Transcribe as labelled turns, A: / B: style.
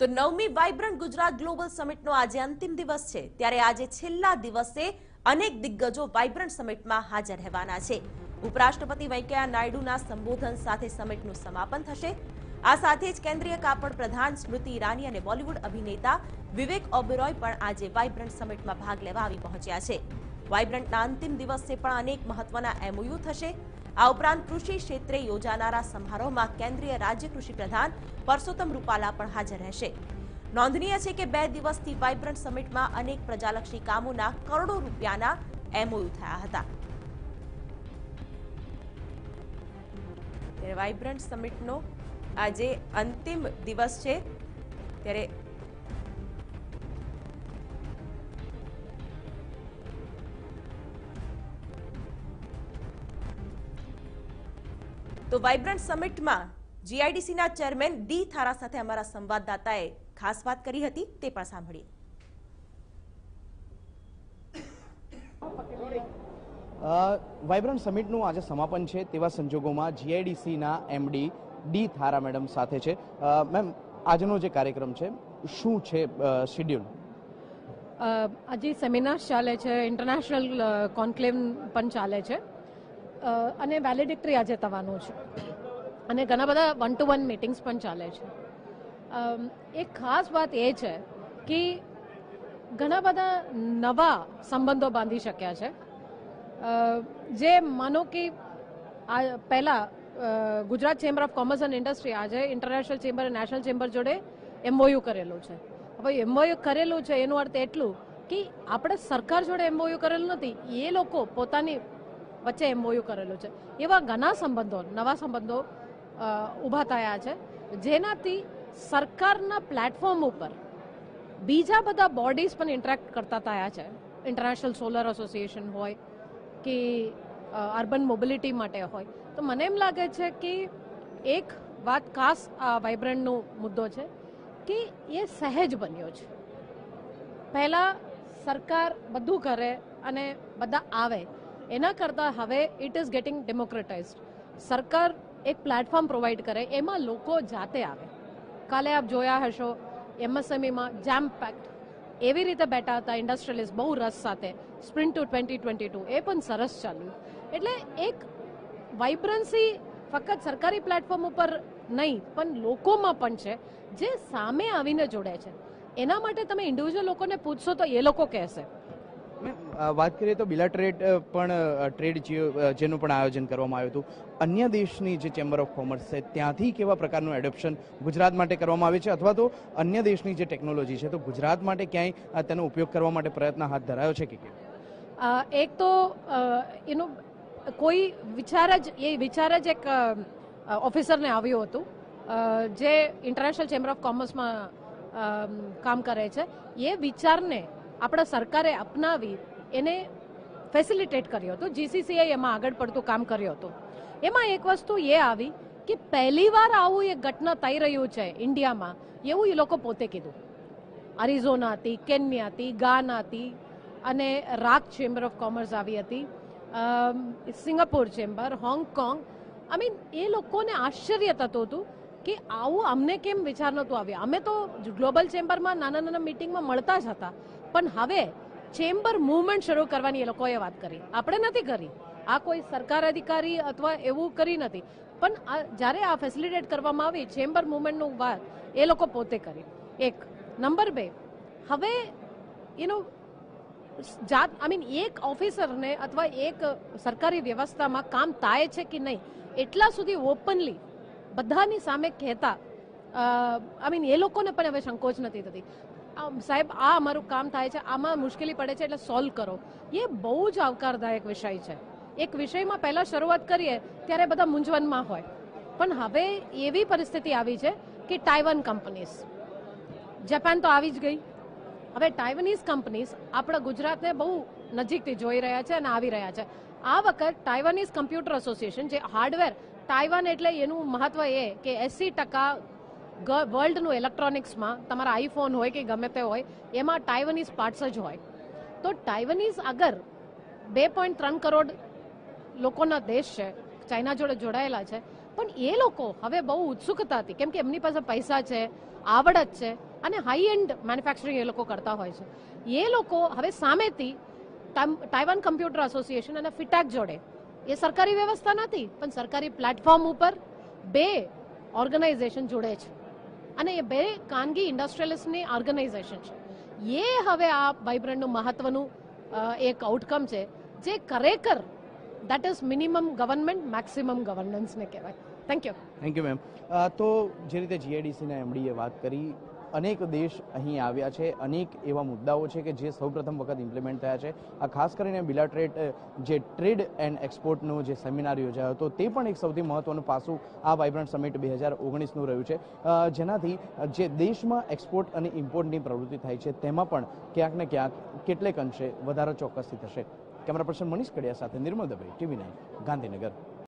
A: તો 9મી vibrant Gujarat global સમિટનો આજે અંતિમ દિવસ છે, ત્યારે આજે છેલ્લા દિવસે અનેક દિગ્ગજો વાઇબ્રન્ટ સમિટમાં હાજર રહેવાના છે। ઉપરાષ્ટ્રપતિ વેંકૈયા નાયડુના સંબોધન સાથે સમિટનું સમાપન થશે। આ સાથે જ કેન્દ્રીય કાપડ પ્રધાન સ્મૃતિ ઈરાની અને બોલિવૂડ અભિનેતા વિવેક ઓબેરોય પણ આજે વાઇબ્રન્ટ સમિટમાં ભાગ લેવા આવી પહોંચ્યા છે। વાઇબ્રન્ટના અંતિમ દિવસે પણ અનેક મહત્વના એમઓયુ થશે। આ ઉપરાંત કૃષિ ક્ષેત્રે યોજાનારા સમારોહમાં કેન્દ્રીય રાજ્ય કૃષિ પ્રધાન પરસોત્તમ રૂપાલા પણ હાજર રહેશે। નોંધનીય છે કે 2 દિવસથી વાઇબ્રન્ટ સમિટમાં અનેક પ્રજાલક્ષી કામોના કરોડો રૂપિયાના એમઓયુ થયા હતા। ત્યારે વાઇબ્રન્ટ સમિટનો આજે અંતિમ દિવસ છે, ત્યારે તો વાઇબ્રન્ટ સમિટમાં જીઆઈડીસીના ચેરમેન ડી થારા સાથે અમારા સંવાદદાતાએ ખાસ વાત કરી હતી, તે પણ સાંભળીએ।
B: વાઇબ્રન્ટ સમિટનું આજે સમાપન છે, તેવા સંજોગોમાં જીઆઈડીસીના એમડી ડી થારા મેડમ સાથે છે। મેમ, આજનો જે કાર્યક્રમ છે શું છે શેડ્યુલ?
C: આજે સેમિનાર્સ ચાલે છે, ઇન્ટરનેશનલ કોન્ક્લેવ પણ ચાલે છે અને વેલિડિક્ટરી આજે થવાનું છે અને ઘણા બધા 1-to-1 મીટિંગ્સ પણ ચાલે છે। એક ખાસ વાત એ છે કે ઘણા બધા નવા સંબંધો બાંધી શક્યા છે। જે માનો કે પહેલા Gujarat chamber of commerce and industry આજે ઇન્ટરનેશનલ ચેમ્બર અને નેશનલ ચેમ્બર જોડે એમઓયુ કરેલું છે। હવે એમઓયુ કરેલું છે એનું અર્થ એટલું કે આપણે સરકાર જોડે એમઓયુ કરેલું નથી, એ લોકો પોતાની વચ્ચે એમઓયુ કરેલું છે। એવા ઘણા સંબંધો, નવા સંબંધો ઊભા થયા છે, જેનાથી સરકારના પ્લેટફોર્મ ઉપર બીજા બધા બોડીઝ પણ ઇન્ટરેક્ટ કરતા થયા છે। ઇન્ટરનેશનલ સોલર એસોસિએશન હોય કે અર્બન મોબિલિટી માટે હોય, તો મને એમ લાગે છે કે એક વાત ખાસ આ વાઇબ્રન્ટનો મુદ્દો છે કે એ સહેજ બન્યો છે। પહેલાં સરકાર બધું કરે અને બધા આવે, એના કરતાં હવે ઇટ ઇઝ ગેટિંગ ડેમોક્રેટાઇઝડ। સરકાર એક પ્લેટફોર્મ પ્રોવાઈડ કરે, એમાં લોકો જાતે આવે। કાલે આપ જોયા હશો એમએસએમઈમાં જેમ પેક્ટ એવી રીતે બેઠા હતા ઇન્ડસ્ટ્રીયલિસ્ટ બહુ રસ સાથે, સ્પ્રિન્ટ ટુ 2022 એ પણ સરસ ચાલ્યું। એટલે એક વાઇબ્રન્સી ફક્ત સરકારી પ્લેટફોર્મ ઉપર નહીં પણ લોકોમાં પણ છે, જે સામે આવીને જોડે છે। એના માટે તમે ઇન્ડિવિજ્યુઅલ લોકોને પૂછશો તો એ લોકો કહેશે।
B: વાત કરીએ તો બિલાટરેટ પણ ટ્રેડ જેનું પણ આયોજન કરવામાં આવ્યું હતું, અન્ય દેશની જે ચેમ્બર ઓફ કોમર્સ છે ત્યાંથી કેવા પ્રકારનું એડોપ્શન ગુજરાત માટે કરવામાં આવે છે, અથવા તો અન્ય દેશની જે ટેકનોલોજી છે તો ગુજરાત માટે ક્યાંય તેનો ઉપયોગ કરવા માટે પ્રયત્ન હાથ ધરાયો છે કે કેમ?
C: એક તો એનું કોઈ વિચાર જ એક ઓફિસરને આવ્યું હતું જે ઇન્ટરનેશનલ ચેમ્બર ઓફ કોમર્સમાં કામ કરે છે। એ વિચારને આપણા સરકારે અપનાવી એને ફેસિલિટેટ કર્યો હતો। જીસીસીઆઈ એમાં આગળ પડતું કામ કર્યું હતું। એમાં એક વસ્તુ એ આવી કે પહેલીવાર આવું એક ઘટના થઈ રહ્યું છે ઇન્ડિયામાં, એવું એ લોકો પોતે કીધું। અરિઝોનાથી, કેન્યાથી, ગાનાથી અને રાક ચેમ્બર ઓફ કોમર્સ આવી હતી, Singapore chamber, Hong Kong. I mean એ લોકોને આશ્ચર્ય થતું હતું કે આવું અમને કેમ વિચાર નહોતું આવ્યો। અમે તો ગ્લોબલ ચેમ્બરમાં નાના મિટિંગમાં મળતા જ હતા, પણ હવે ચેમ્બર મૂવમેન્ટ શરૂ કરવાની એ લોકોએ વાત કરી। આપણે નથી કરી, આ કોઈ સરકાર અધિકારી અથવા એવું કરી નથી, પણ જ્યારે આ ફેસિલિટેટ કરવામાં આવી ચેમ્બર મૂવમેન્ટનું વાત એ લોકો પોતે કરી। એક નંબર 2, હવે એનું એક ઓફિસરને અથવા એક સરકારી વ્યવસ્થામાં કામ થાય છે કે નહીં એટલા સુધી ઓપનલી બધાની સામે કહેતા એ લોકોને પણ હવે સંકોચ નથી થતી। સાહેબ આ અમારું કામ થાય છે, આમાં મુશ્કેલી પડે છે એટલે સોલ્વ કરો, એ બહુ જ આવકારદાયક વિષય છે। એક વિષયમાં પહેલાં શરૂઆત કરીએ ત્યારે બધા મૂંઝવણમાં હોય, પણ હવે એવી પરિસ્થિતિ આવી છે કે તાઇવાન કંપનીઝ, જાપાન તો આવી જ ગઈ, હવે તાઇવાનીઝ કંપનીઝ આપણા ગુજરાતને બહુ નજીકથી જોઈ રહ્યા છે અને આવી રહ્યા છે। આ વખત તાઇવાનીઝ કમ્પ્યુટર એસોસિએશન, જે હાર્ડવેર, તાઇવાન એટલે એનું મહત્વ એ કે 80% વર્લ્ડનું ઇલેક્ટ્રોનિક્સમાં તમારા આઈફોન હોય કે ગમે તે હોય એમાં તાઇવાનીઝ પાર્ટ્સ જ હોય। તો તાઇવાનીઝ અગર 2.3 કરોડ લોકોના દેશ છે, ચાઇના જોડે જોડાયેલા છે, પણ એ લોકો હવે બહુ ઉત્સુકતા હતી કેમ કે એમની પાસે પૈસા છે, આવડત છે, અને હાઈ એન્ડ મેન્યુફેક્ચરિંગ એ લોકો કરતા હોય છે. એ લોકો હવે સામેથી તાઇવાન કમ્પ્યુટર એસોસિએશન અને ફિટેક જોડે, એ સરકારી વ્યવસ્થા નથી પણ સરકારી પ્લેટફોર્મ ઉપર 2 ઓર્ગેનાઇઝેશન જોડે છે અને એ 2 ખાનગી ઇન્ડસ્ટ્રીયલિસ્ટની ઓર્ગેનાઇઝેશન છે. એ હવે આ વાઇબ્રન્ટનું મહત્વનું એક આઉટકમ છે જે ખરેખર that is minimum government maximum ગવર્નન્સને કહેવાય. Thank you
B: ma'am. તો જે રીતે જીઆઈડીસીના એમડીએ વાત કરી, અનેક દેશ અહીં આવ્યા છે, અનેક એવા મુદ્દાઓ છે કે જે સૌપ્રથમ વખત ઇમ્પ્લિમેન્ટ થયા છે. ખાસ કરીને બિલાટરેટ જે ટ્રેડ એન્ડ એક્સપોર્ટનો જે સેમિનાર યોજાયો હતો તે પણ એક સૌથી મહત્વનું પાસું આ વાઇબ્રન્ટ સમિટ 2019નું રહ્યું છે, જેનાથી જે દેશમાં એક્સપોર્ટ અને ઇમ્પોર્ટની પ્રવૃત્તિ થાય છે તેમાં પણ ક્યાંક ને ક્યાંક કેટલેક અંશે વધારો ચોક્કસથી થશે. કેમેરા પર્સન મનીષ કડિયા સાથે નિર્મલ દવે, TV9 ગાંધીનગર.